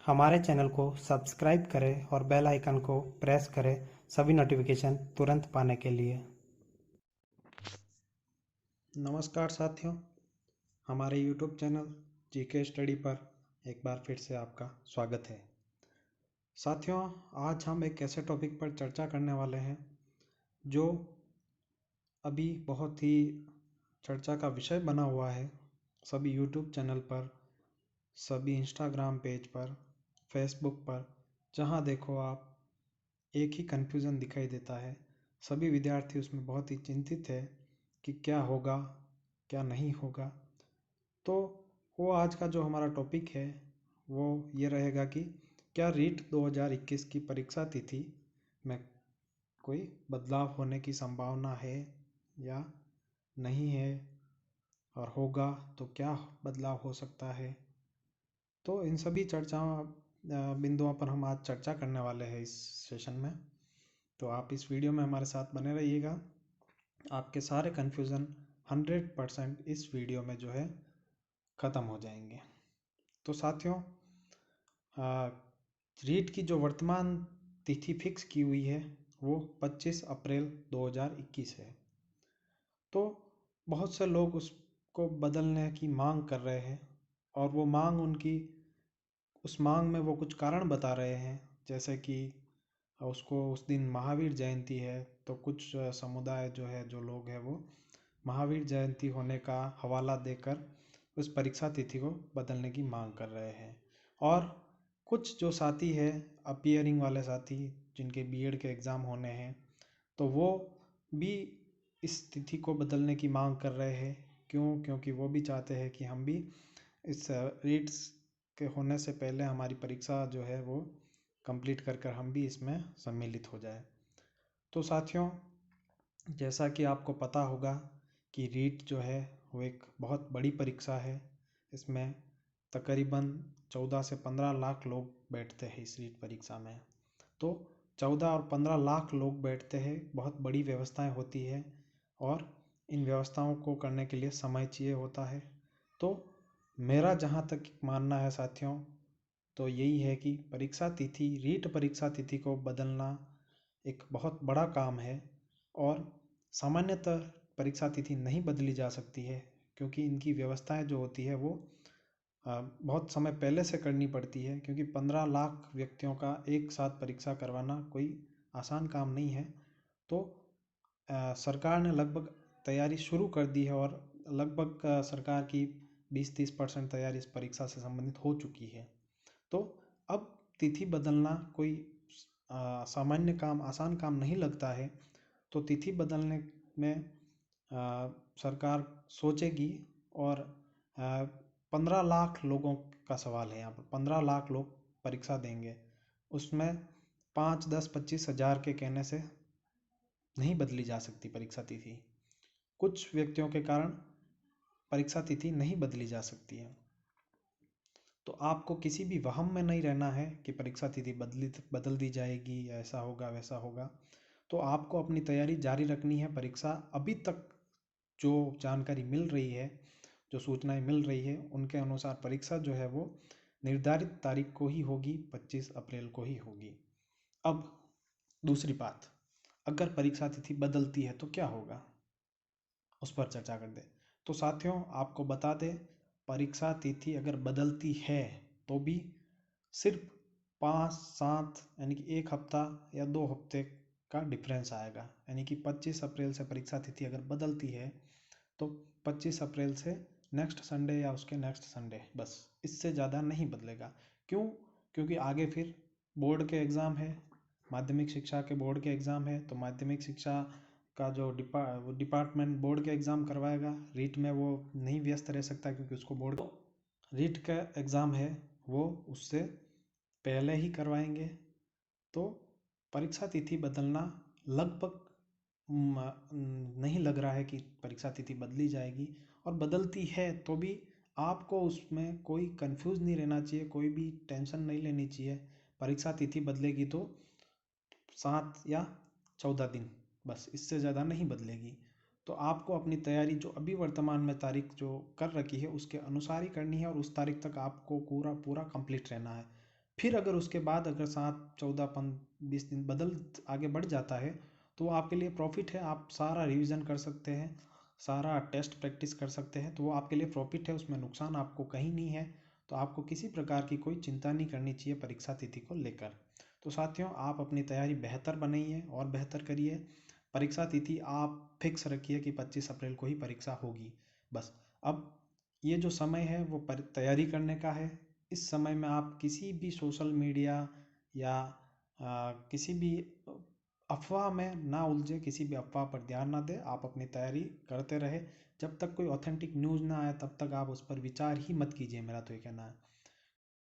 हमारे चैनल को सब्सक्राइब करें और बेल आइकन को प्रेस करें सभी नोटिफिकेशन तुरंत पाने के लिए। नमस्कार साथियों, हमारे YouTube चैनल जीके स्टडी पर एक बार फिर से आपका स्वागत है। साथियों, आज हम एक ऐसे टॉपिक पर चर्चा करने वाले हैं जो अभी बहुत ही चर्चा का विषय बना हुआ है। सभी YouTube चैनल पर, सभी इंस्टाग्राम पेज पर, फेसबुक पर, जहां देखो आप एक ही कन्फ्यूज़न दिखाई देता है। सभी विद्यार्थी उसमें बहुत ही चिंतित है कि क्या होगा, क्या नहीं होगा। तो वो आज का जो हमारा टॉपिक है वो ये रहेगा कि क्या रीट 2021 की परीक्षा तिथि में कोई बदलाव होने की संभावना है या नहीं है, और होगा तो क्या बदलाव हो सकता है। तो इन सभी चर्चाओं बिंदुओं पर हम आज चर्चा करने वाले हैं इस सेशन में। तो आप इस वीडियो में हमारे साथ बने रहिएगा। आपके सारे कन्फ्यूज़न 100% इस वीडियो में जो है ख़त्म हो जाएंगे। तो साथियों, रीट की जो वर्तमान तिथि फिक्स की हुई है वो 25 अप्रैल 2021 है। तो बहुत से लोग उसको बदलने की मांग कर रहे हैं, और वो मांग उस मांग में वो कुछ कारण बता रहे हैं, जैसे कि उसको उस दिन महावीर जयंती है, तो कुछ समुदाय जो है, जो लोग हैं, वो महावीर जयंती होने का हवाला देकर उस परीक्षा तिथि को बदलने की मांग कर रहे हैं। और कुछ जो साथी है, अपीयरिंग वाले साथी, जिनके बीएड के एग्ज़ाम होने हैं, तो वो भी इस तिथि को बदलने की मांग कर रहे हैं। क्योंकि वो भी चाहते हैं कि हम भी इस रीट्स के होने से पहले हमारी परीक्षा जो है वो कंप्लीट कर हम भी इसमें सम्मिलित हो जाए। तो साथियों, जैसा कि आपको पता होगा कि रीट जो है वो एक बहुत बड़ी परीक्षा है। इसमें तकरीबन 14 से 15 लाख लोग बैठते हैं इस रीट परीक्षा में। तो 14 और 15 लाख लोग बैठते हैं, बहुत बड़ी व्यवस्थाएं होती है, और इन व्यवस्थाओं को करने के लिए समय चाहिए होता है। तो मेरा जहाँ तक मानना है साथियों, तो यही है कि रीट परीक्षा तिथि को बदलना एक बहुत बड़ा काम है, और सामान्यतः परीक्षा तिथि नहीं बदली जा सकती है, क्योंकि इनकी व्यवस्थाएं जो होती है वो बहुत समय पहले से करनी पड़ती है, क्योंकि 15 लाख व्यक्तियों का एक साथ परीक्षा करवाना कोई आसान काम नहीं है। तो सरकार ने लगभग तैयारी शुरू कर दी है, और लगभग सरकार की 20-30% तैयारी इस परीक्षा से संबंधित हो चुकी है। तो अब तिथि बदलना कोई सामान्य काम, आसान काम नहीं लगता है। तो तिथि बदलने में सरकार सोचेगी, और 15 लाख लोगों का सवाल है यहाँ पर। 15 लाख लोग परीक्षा देंगे, उसमें 5, 10, 25 हज़ार के कहने से नहीं बदली जा सकती परीक्षा तिथि। कुछ व्यक्तियों के कारण परीक्षा तिथि नहीं बदली जा सकती है। तो आपको किसी भी वहम में नहीं रहना है कि परीक्षा तिथि बदल दी जाएगी, या ऐसा होगा वैसा होगा। तो आपको अपनी तैयारी जारी रखनी है। परीक्षा अभी तक जो जानकारी मिल रही है, जो सूचनाएं मिल रही है, उनके अनुसार परीक्षा जो है वो निर्धारित तारीख को ही होगी, 25 अप्रैल को ही होगी। अब दूसरी बात, अगर परीक्षा तिथि बदलती है तो क्या होगा, उस पर चर्चा कर दे। तो साथियों, आपको बता दें, परीक्षा तिथि अगर बदलती है तो भी सिर्फ 5-7 यानी कि 1 हफ्ता या 2 हफ्ते का डिफरेंस आएगा। यानी कि 25 अप्रैल से परीक्षा तिथि अगर बदलती है तो 25 अप्रैल से नेक्स्ट संडे या उसके नेक्स्ट संडे, बस, इससे ज़्यादा नहीं बदलेगा। क्यों? क्योंकि आगे फिर बोर्ड के एग्ज़ाम है, माध्यमिक शिक्षा के बोर्ड के एग्ज़ाम है। तो माध्यमिक शिक्षा का जो डिपार्टमेंट बोर्ड के एग्ज़ाम करवाएगा, रीट में वो नहीं व्यस्त रह सकता, क्योंकि उसको बोर्ड रीट का एग्ज़ाम है वो उससे पहले ही करवाएंगे। तो परीक्षा तिथि बदलना लगभग नहीं लग रहा है कि परीक्षा तिथि बदली जाएगी। और बदलती है तो भी आपको उसमें कोई कंफ्यूज नहीं रहना चाहिए, कोई भी टेंशन नहीं लेनी चाहिए। परीक्षा तिथि बदलेगी तो 7 या 14 दिन, बस, इससे ज़्यादा नहीं बदलेगी। तो आपको अपनी तैयारी जो अभी वर्तमान में तारीख जो कर रखी है उसके अनुसार ही करनी है, और उस तारीख तक आपको पूरा कंप्लीट रहना है। फिर अगर उसके बाद अगर 7, 14, 20 दिन बदल आगे बढ़ जाता है तो वो आपके लिए प्रॉफिट है। आप सारा रिवीजन कर सकते हैं, सारा टेस्ट प्रैक्टिस कर सकते हैं, तो वो आपके लिए प्रॉफिट है, उसमें नुकसान आपको कहीं नहीं है। तो आपको किसी प्रकार की कोई चिंता नहीं करनी चाहिए परीक्षा तिथि को लेकर। तो साथियों, आप अपनी तैयारी बेहतर बनाइए और बेहतर करिए। परीक्षा तिथि आप फिक्स रखिए कि 25 अप्रैल को ही परीक्षा होगी। बस अब ये जो समय है वो तैयारी करने का है। इस समय में आप किसी भी सोशल मीडिया या किसी भी अफवाह में ना उलझे, किसी भी अफवाह पर ध्यान ना दें। आप अपनी तैयारी करते रहे। जब तक कोई ऑथेंटिक न्यूज़ ना आए तब तक आप उस पर विचार ही मत कीजिए, मेरा तो ये कहना है।